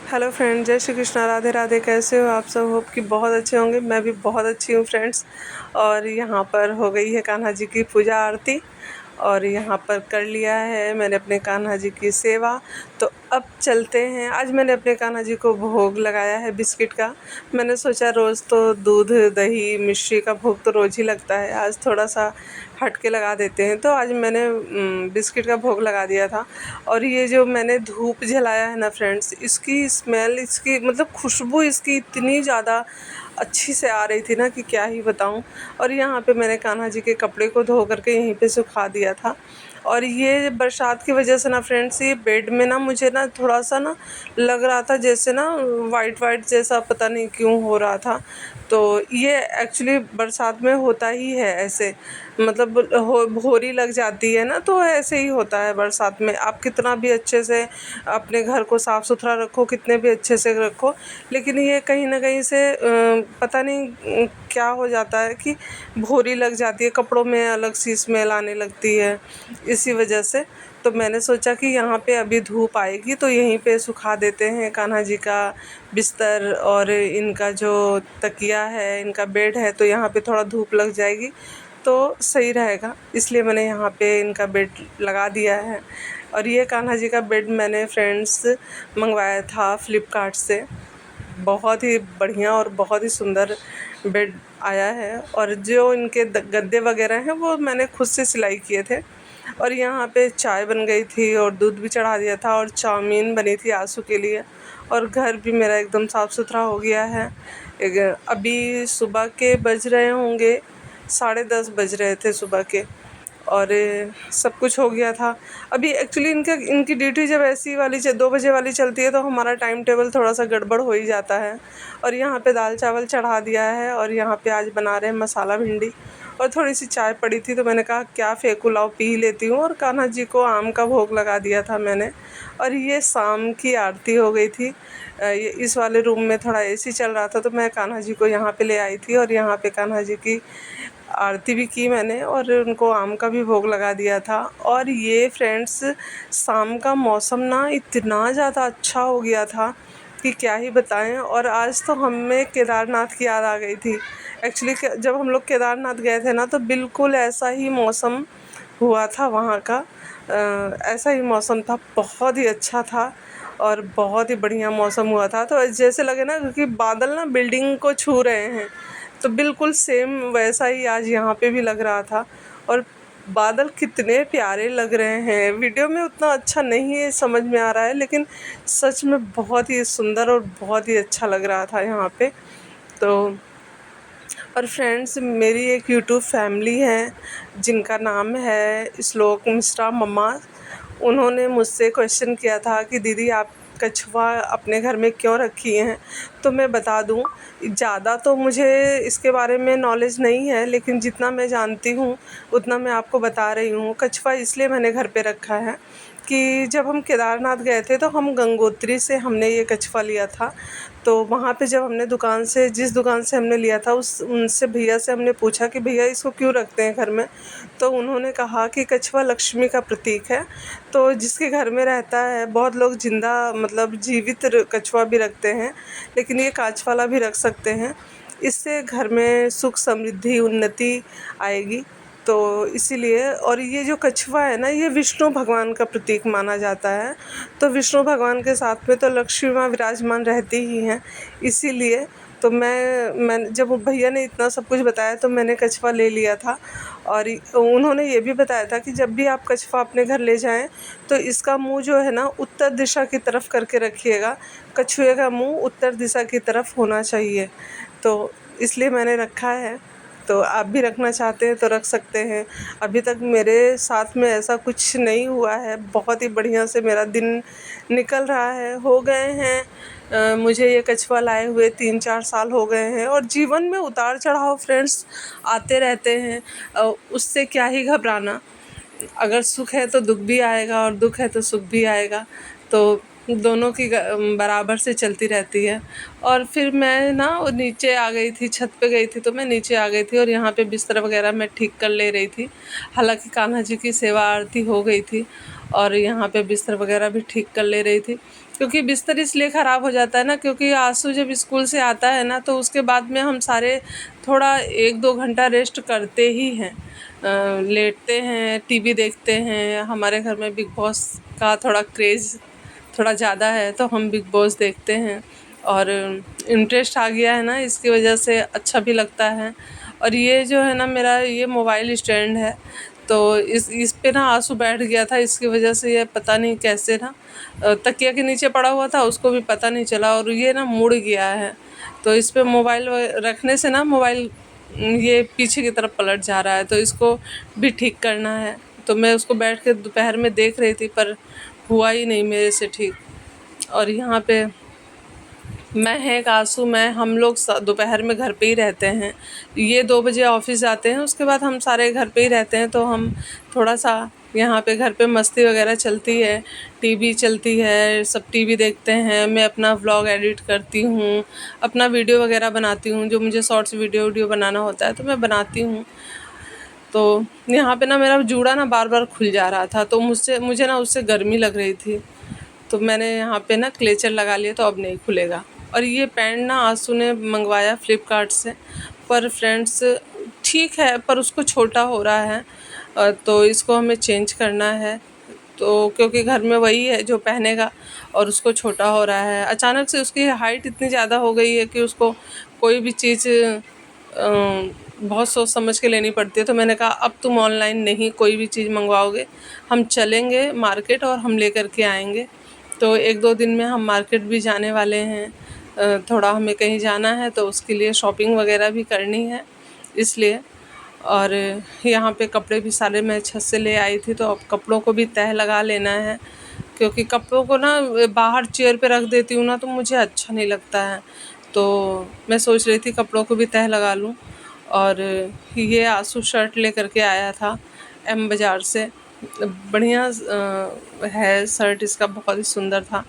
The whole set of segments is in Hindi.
हेलो फ्रेंड, जय श्री कृष्णा, राधे राधे। कैसे हो आप सब? होप कि बहुत अच्छे होंगे। मैं भी बहुत अच्छी हूँ फ्रेंड्स। और यहाँ पर हो गई है कान्हा जी की पूजा आरती और यहाँ पर कर लिया है मैंने अपने कान्हा जी की सेवा। तो अब चलते हैं। आज मैंने अपने कान्हा जी को भोग लगाया है बिस्किट का। मैंने सोचा रोज़ तो दूध दही मिश्री का भोग तो रोज़ ही लगता है, आज थोड़ा सा हट के लगा देते हैं। तो आज मैंने बिस्किट का भोग लगा दिया था। और ये जो मैंने धूप जलाया है ना फ्रेंड्स, इसकी स्मेल, इसकी मतलब खुशबू इसकी इतनी ज़्यादा अच्छी से आ रही थी ना कि क्या ही बताऊं। और यहाँ पे मैंने कान्हा जी के कपड़े को धो करके यहीं पे सुखा दिया था। और ये बरसात की वजह से ना फ्रेंड्स, ये बेड में ना मुझे ना थोड़ा सा ना लग रहा था जैसे ना वाइट वाइट जैसा, पता नहीं क्यों हो रहा था। तो ये एक्चुअली बरसात में होता ही है ऐसे, मतलब भोरी लग जाती है ना, तो ऐसे ही होता है बरसात में। आप कितना भी अच्छे से अपने घर को साफ़ सुथरा रखो, कितने भी अच्छे से रखो, लेकिन ये कहीं ना कहीं से पता नहीं क्या हो जाता है कि भोरी लग जाती है, कपड़ों में अलग सी स्मेल आने लगती है इसी वजह से। तो मैंने सोचा कि यहाँ पे अभी धूप आएगी तो यहीं पे सुखा देते हैं कान्हा जी का बिस्तर और इनका जो तकिया है, इनका बेड है, तो यहाँ पे थोड़ा धूप लग जाएगी तो सही रहेगा। इसलिए मैंने यहाँ पे इनका बेड लगा दिया है। और ये कान्हा जी का बेड मैंने फ्रेंड्स मंगवाया था फ्लिपकार्ट से। बहुत ही बढ़िया और बहुत ही सुंदर बेड आया है। और जो इनके गद्दे वगैरह हैं वो मैंने खुद से सिलाई किए थे। और यहाँ पे चाय बन गई थी और दूध भी चढ़ा दिया था और चाउमीन बनी थी आंसू के लिए। और घर भी मेरा एकदम साफ़ सुथरा हो गया है। अभी सुबह के बज रहे होंगे 10:30 बज रहे थे सुबह के। और सब कुछ हो गया था। अभी एक्चुअली इनकी ड्यूटी जब ऐसी वाली 2 बजे वाली चलती है तो हमारा टाइम टेबल थोड़ा सा गड़बड़ हो ही जाता है। और यहाँ पे दाल चावल चढ़ा दिया है और यहाँ पे आज बना रहे हैं मसाला भिंडी। और थोड़ी सी चाय पड़ी थी तो मैंने कहा क्या फेंकू, लाओ पी लेती हूँ। और कान्हा जी को आम का भोग लगा दिया था मैंने। और ये शाम की आरती हो गई थी। ये इस वाले रूम में थोड़ा एसी चल रहा था तो मैं कान्हा जी को यहाँ पे ले आई थी और यहाँ पे कान्हा जी की आरती भी की मैंने और उनको आम का भी भोग लगा दिया था। और ये फ्रेंड्स, शाम का मौसम ना इतना ज़्यादा अच्छा हो गया था कि क्या ही बताएं। और आज तो हमें केदारनाथ की याद आ गई थी। एक्चुअली जब हम लोग केदारनाथ गए थे ना तो बिल्कुल ऐसा ही मौसम हुआ था वहाँ का। ऐसा ही मौसम था, बहुत ही अच्छा था और बहुत ही बढ़िया मौसम हुआ था। तो जैसे लगे ना कि बादल ना बिल्डिंग को छू रहे हैं, तो बिल्कुल सेम वैसा ही आज यहाँ पे भी लग रहा था। और बादल कितने प्यारे लग रहे हैं, वीडियो में उतना अच्छा नहीं है समझ में आ रहा है, लेकिन सच में बहुत ही सुंदर और बहुत ही अच्छा लग रहा था यहाँ पे। तो और फ्रेंड्स, मेरी एक यूट्यूब फैमिली है जिनका नाम है श्लोक मिश्रा मम्मा। उन्होंने मुझसे क्वेश्चन किया था कि दीदी आप कछुआ अपने घर में क्यों रखी हैं। तो मैं बता दूं, ज़्यादा तो मुझे इसके बारे में नॉलेज नहीं है, लेकिन जितना मैं जानती हूँ उतना मैं आपको बता रही हूँ। कछुआ इसलिए मैंने घर पे रखा है कि जब हम केदारनाथ गए थे तो हम गंगोत्री से हमने ये कछुआ लिया था। तो वहाँ पे जब हमने जिस दुकान से हमने लिया था उनसे भैया से हमने पूछा कि भैया इसको क्यों रखते हैं घर में। तो उन्होंने कहा कि कछुआ लक्ष्मी का प्रतीक है। तो जिसके घर में रहता है, बहुत लोग जिंदा मतलब जीवित कछुआ भी रखते हैं, लेकिन ये कांच वाला भी रख सकते हैं। इससे घर में सुख समृद्धि उन्नति आएगी। तो इसीलिए, और ये जो कछुआ है ना, ये विष्णु भगवान का प्रतीक माना जाता है। तो विष्णु भगवान के साथ में तो लक्ष्मी माँ विराजमान रहती ही हैं। इसीलिए तो मैं जब भैया ने इतना सब कुछ बताया तो मैंने कछुआ ले लिया था। और उन्होंने ये भी बताया था कि जब भी आप कछुआ अपने घर ले जाएं तो इसका मुंह जो है ना उत्तर दिशा की तरफ करके रखिएगा। कछुए का मुंह उत्तर दिशा की तरफ होना चाहिए। तो इसलिए मैंने रखा है। तो आप भी रखना चाहते हैं तो रख सकते हैं। अभी तक मेरे साथ में ऐसा कुछ नहीं हुआ है, बहुत ही बढ़िया से मेरा दिन निकल रहा है। हो गए हैं मुझे ये कछुआ लाए हुए 3-4 साल हो गए हैं। और जीवन में उतार चढ़ाव फ्रेंड्स आते रहते हैं, उससे क्या ही घबराना। अगर सुख है तो दुख भी आएगा और दुख है तो सुख भी आएगा। तो दोनों की बराबर से चलती रहती है। और फिर मैं ना वो नीचे आ गई थी, छत पे गई थी, तो मैं नीचे आ गई थी और यहाँ पे बिस्तर वगैरह मैं ठीक कर ले रही थी। हालांकि कान्हा जी की सेवा आरती हो गई थी और यहाँ पे बिस्तर वगैरह भी ठीक कर ले रही थी। क्योंकि बिस्तर इसलिए ख़राब हो जाता है ना, क्योंकि आंसू जब स्कूल से आता है ना तो उसके बाद में हम सारे थोड़ा 1-2 घंटा रेस्ट करते ही हैं, लेटते हैं, टीवी देखते हैं। हमारे घर में बिग बॉस का थोड़ा क्रेज़ थोड़ा ज़्यादा है, तो हम बिग बॉस देखते हैं और इंटरेस्ट आ गया है ना, इसकी वजह से अच्छा भी लगता है। और ये जो है ना, मेरा ये मोबाइल स्टैंड है, तो इस पे ना आंसू बैठ गया था, इसकी वजह से ये पता नहीं कैसे ना तकिया के नीचे पड़ा हुआ था, उसको भी पता नहीं चला और ये ना मुड़ गया है। तो इस पे मोबाइल रखने से ना मोबाइल ये पीछे की तरफ पलट जा रहा है, तो इसको भी ठीक करना है। तो मैं उसको बैठ के दोपहर में देख रही थी, पर हुआ ही नहीं मेरे से ठीक। और यहाँ पे मैं है कासू, मैं हम लोग दोपहर में घर पे ही रहते हैं। ये 2 बजे ऑफिस जाते हैं, उसके बाद हम सारे घर पे ही रहते हैं, तो हम थोड़ा सा यहाँ पे घर पे मस्ती वगैरह चलती है, टीवी चलती है, सब टीवी देखते हैं। मैं अपना व्लॉग एडिट करती हूँ, अपना वीडियो वगैरह बनाती हूँ, जो मुझे शॉर्ट्स वीडियो बनाना होता है तो मैं बनाती हूँ। तो यहाँ पे ना मेरा जूड़ा ना बार बार खुल जा रहा था, तो मुझे ना उससे गर्मी लग रही थी, तो मैंने यहाँ पे ना क्लेचर लगा लिया, तो अब नहीं खुलेगा। और ये पैंट ना आंसू ने मंगवाया फ्लिपकार्ट से, पर फ्रेंड्स ठीक है, पर उसको छोटा हो रहा है, तो इसको हमें चेंज करना है। तो क्योंकि घर में वही है जो पहनेगा और उसको छोटा हो रहा है, अचानक से उसकी हाइट इतनी ज़्यादा हो गई है कि उसको कोई भी चीज़ बहुत सोच समझ के लेनी पड़ती है। तो मैंने कहा अब तुम ऑनलाइन नहीं कोई भी चीज़ मंगवाओगे, हम चलेंगे मार्केट और हम लेकर के आएंगे। तो 1-2 दिन में हम मार्केट भी जाने वाले हैं, थोड़ा हमें कहीं जाना है, तो उसके लिए शॉपिंग वगैरह भी करनी है इसलिए। और यहाँ पे कपड़े भी सारे मैं छत से ले आई थी, तो अब कपड़ों को भी तह लगा लेना है, क्योंकि कपड़ों को ना बाहर चेयर पे रख देती हूँ ना तो मुझे अच्छा नहीं लगता है। तो मैं सोच रही थी कपड़ों को भी तह लगा लूँ। और ये आंसू शर्ट लेकर के आया था एम बाज़ार से, बढ़िया है शर्ट, इसका बहुत ही सुंदर था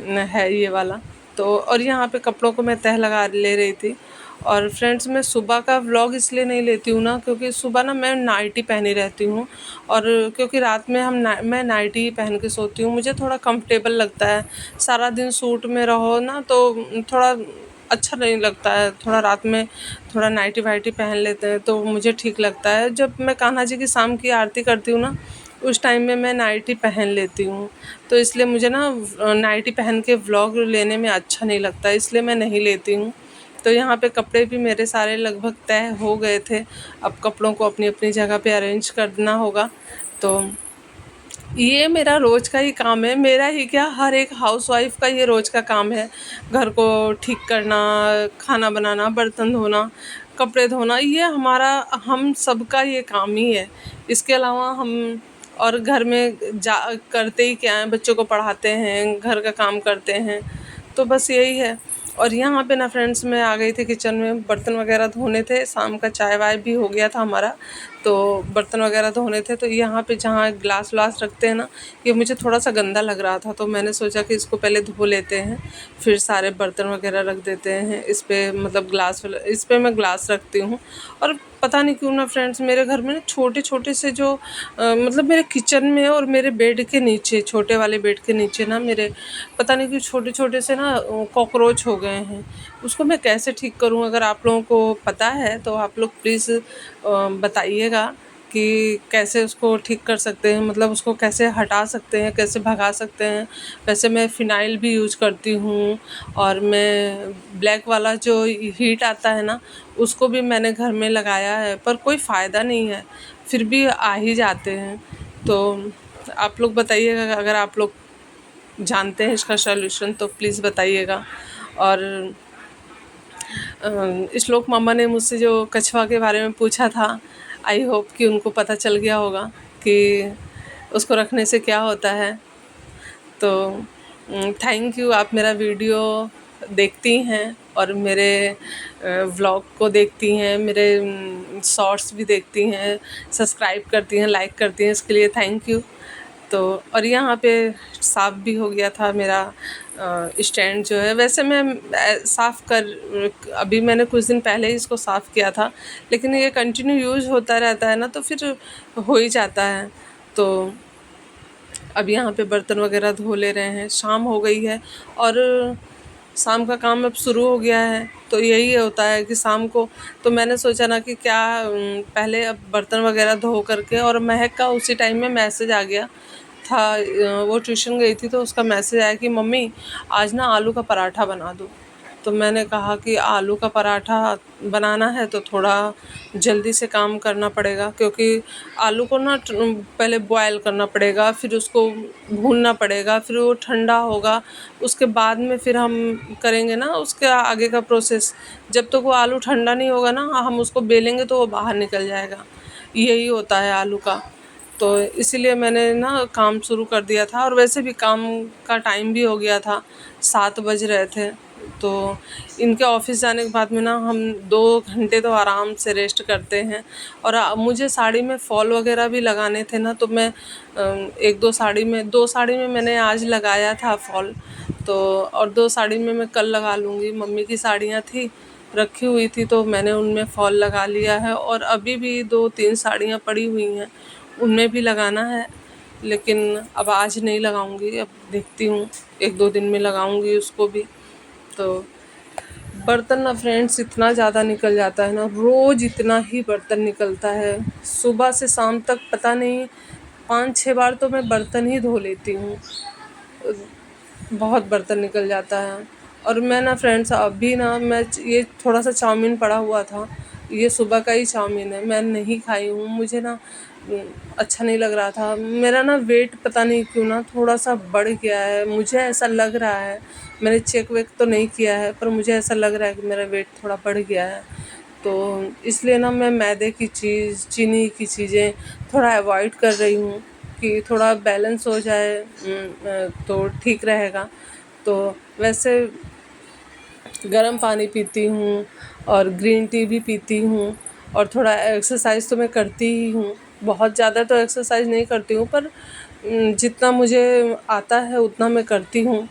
है ये वाला। तो और यहाँ पे कपड़ों को मैं तह लगा ले रही थी। और फ्रेंड्स, मैं सुबह का व्लॉग इसलिए नहीं लेती हूँ ना, क्योंकि सुबह ना मैं नाइटी पहनी रहती हूँ, और क्योंकि रात में मैं नाइटी ही पहन के सोती हूँ, मुझे थोड़ा कंफर्टेबल लगता है। सारा दिन सूट में रहो ना तो थोड़ा अच्छा नहीं लगता है, थोड़ा रात में थोड़ा नाइटी वाइटी पहन लेते हैं तो मुझे ठीक लगता है। जब मैं कान्हा जी की शाम की आरती करती हूँ ना, उस टाइम में मैं नाइटी पहन लेती हूँ, तो इसलिए मुझे ना नाइटी पहन के व्लॉग लेने में अच्छा नहीं लगता, इसलिए मैं नहीं लेती हूँ। तो यहाँ पे कपड़े भी मेरे सारे लगभग तय हो गए थे, अब कपड़ों को अपनी अपनी जगह पे अरेंज करना होगा। तो ये मेरा रोज़ का ही काम है, मेरा ही क्या, हर एक हाउसवाइफ का ये रोज़ का काम है। घर को ठीक करना, खाना बनाना, बर्तन धोना, कपड़े धोना, ये हमारा हम सबका ये काम ही है। इसके अलावा हम और घर में जा करते ही क्या है, बच्चों को पढ़ाते हैं, घर का काम करते हैं, तो बस यही है। और यहाँ पे ना फ्रेंड्स, मैं आ गई थी किचन में, बर्तन वगैरह धोने थे, शाम का चाय वाय भी हो गया था हमारा, तो बर्तन वगैरह धोने थे। तो यहाँ पे जहाँ ग्लास व्लास रखते हैं ना, ये मुझे थोड़ा सा गंदा लग रहा था, तो मैंने सोचा कि इसको पहले धो लेते हैं, फिर सारे बर्तन वगैरह रख देते हैं इस पे, मतलब इस पे मैं ग्लास रखती हूँ। और पता नहीं क्यों ना फ्रेंड्स, मेरे घर में ना छोटे छोटे से जो मतलब मेरे किचन में और मेरे बेड के नीचे, छोटे वाले बेड के नीचे ना, मेरे पता नहीं क्यों छोटे छोटे से ना कॉकरोच हो गए हैं। उसको मैं कैसे ठीक करूं? अगर आप लोगों को पता है तो आप लोग प्लीज़ बताइएगा कि कैसे उसको ठीक कर सकते हैं, मतलब उसको कैसे हटा सकते हैं, कैसे भगा सकते हैं। वैसे मैं फ़िनाइल भी यूज करती हूँ, और मैं ब्लैक वाला जो हीट आता है ना, उसको भी मैंने घर में लगाया है, पर कोई फ़ायदा नहीं है, फिर भी आ ही जाते हैं। तो आप लोग बताइएगा, अगर आप लोग जानते हैं इसका सॉल्यूशन तो प्लीज़ बताइएगा। और श्लोक मामा ने मुझसे जो कछुआ के बारे में पूछा था, आई होप कि उनको पता चल गया होगा कि उसको रखने से क्या होता है। तो थैंक यू, आप मेरा वीडियो देखती हैं और मेरे व्लॉग को देखती हैं, मेरे शॉर्ट्स भी देखती हैं, सब्सक्राइब करती हैं, लाइक करती हैं, इसके लिए थैंक यू। तो और यहाँ पे साफ़ भी हो गया था मेरा स्टैंड जो है। वैसे मैं अभी मैंने कुछ दिन पहले ही इसको साफ़ किया था, लेकिन ये कंटिन्यू यूज़ होता रहता है ना, तो फिर हो ही जाता है। तो अब यहाँ पे बर्तन वगैरह धो ले रहे हैं। शाम हो गई है और शाम का काम अब शुरू हो गया है। तो यही होता है कि शाम को तो मैंने सोचा ना कि क्या पहले अब बर्तन वगैरह धो करके, और महक का उसी टाइम में मैसेज आ गया था। वो ट्यूशन गई थी तो उसका मैसेज आया कि मम्मी आज ना आलू का पराठा बना दो। तो मैंने कहा कि आलू का पराठा बनाना है तो थोड़ा जल्दी से काम करना पड़ेगा, क्योंकि आलू को ना पहले बॉयल करना पड़ेगा, फिर उसको भूनना पड़ेगा, फिर वो ठंडा होगा, उसके बाद में फिर हम करेंगे ना उसके आगे का प्रोसेस। जब तक वो आलू ठंडा नहीं होगा ना, हम उसको बेलेंगे तो वो बाहर निकल जाएगा। यही होता है आलू का। तो इसीलिए मैंने ना काम शुरू कर दिया था, और वैसे भी काम का टाइम भी हो गया था, 7 बज रहे थे। तो इनके ऑफिस जाने के बाद में ना हम 2 घंटे तो आराम से रेस्ट करते हैं। और मुझे साड़ी में फॉल वगैरह भी लगाने थे ना, तो मैं 1-2 साड़ी में 2 साड़ी में मैंने आज लगाया था फॉल। तो और 2 साड़ी में मैं कल लगा लूँगी। मम्मी की साड़ियाँ थी रखी हुई थी तो मैंने उनमें फॉल लगा लिया है, और अभी भी 2-3 साड़ियाँ पड़ी हुई हैं, उनमें भी लगाना है। लेकिन अब आज नहीं लगाऊंगी, अब देखती हूँ 1-2 दिन में लगाऊंगी उसको भी। तो बर्तन ना फ्रेंड्स इतना ज़्यादा निकल जाता है ना, रोज़ इतना ही बर्तन निकलता है। सुबह से शाम तक पता नहीं 5-6 बार तो मैं बर्तन ही धो लेती हूँ। बहुत बर्तन निकल जाता है। और मैं ना फ्रेंड्स अभी ना मैं ये थोड़ा सा चाउमीन पड़ा हुआ था, ये सुबह का ही चाउमीन है, मैं नहीं खाई हूँ। मुझे ना अच्छा नहीं लग रहा था। मेरा ना वेट पता नहीं क्यों ना थोड़ा सा बढ़ गया है, मुझे ऐसा लग रहा है। मैंने चेक वेक तो नहीं किया है, पर मुझे ऐसा लग रहा है कि मेरा वेट थोड़ा बढ़ गया है। तो इसलिए ना मैं मैदे की चीज़, चीनी की चीज़ें थोड़ा अवॉइड कर रही हूँ कि थोड़ा बैलेंस हो जाए, तो ठीक रहेगा। तो वैसे गर्म पानी पीती हूँ और ग्रीन टी भी पीती हूँ, और थोड़ा एक्सरसाइज तो मैं करती ही हूँ। बहुत ज़्यादा तो एक्सरसाइज नहीं करती हूँ, पर जितना मुझे आता है उतना मैं करती हूँ।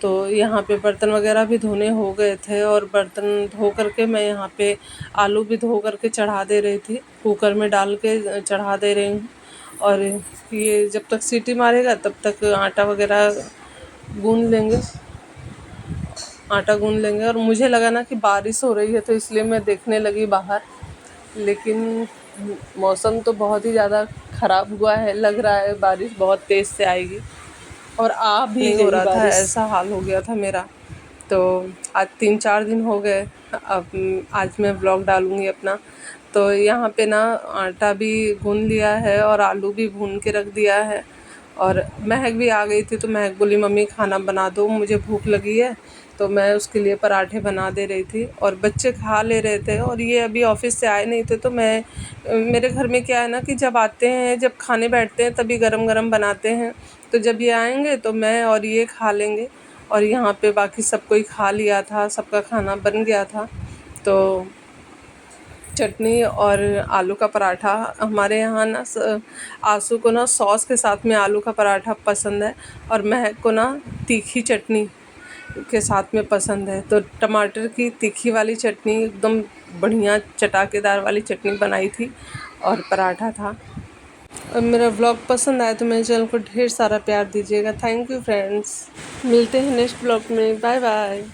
तो यहाँ पे बर्तन वगैरह भी धोने हो गए थे, और बर्तन धो करके मैं यहाँ पे आलू भी धो करके चढ़ा दे रही थी, कुकर में डाल के चढ़ा दे रही हूँ। और ये जब तक सीटी मारेगा तब तक आटा वगैरह गूँध लेंगे, आटा गूँध लेंगे। और मुझे लगा ना कि बारिश हो रही है तो इसलिए मैं देखने लगी बाहर, लेकिन मौसम तो बहुत ही ज़्यादा ख़राब हुआ है, लग रहा है बारिश बहुत तेज़ से आएगी। और आ भी नहीं हो रहा था, ऐसा हाल हो गया था मेरा। तो आज 3-4 दिन हो गए, अब आज मैं व्लॉग डालूँगी अपना। तो यहाँ पे ना आटा भी गूँध लिया है और आलू भी भून के रख दिया है। और महक भी आ गई थी तो महक बोली मम्मी खाना बना दो, मुझे भूख लगी है। तो मैं उसके लिए पराठे बना दे रही थी, और बच्चे खा ले रहे थे। और ये अभी ऑफिस से आए नहीं थे, तो मैं मेरे घर में क्या है ना कि जब आते हैं, जब खाने बैठते हैं तभी गरम गरम बनाते हैं। तो जब ये आएंगे तो मैं और ये खा लेंगे। और यहाँ पे बाकी सब कोई खा लिया था, सबका खाना बन गया था। तो चटनी और आलू का पराठा हमारे यहाँ ना आंसू को ना सॉस के साथ में आलू का पराठा पसंद है, और महक को ना तीखी चटनी के साथ में पसंद है। तो टमाटर की तीखी वाली चटनी एकदम बढ़िया चटाकेदार वाली चटनी बनाई थी, और पराठा था। और मेरा व्लॉग पसंद आया तो मेरे चैनल को ढेर सारा प्यार दीजिएगा। थैंक यू फ्रेंड्स, मिलते हैं नेक्स्ट व्लॉग में। Bye bye.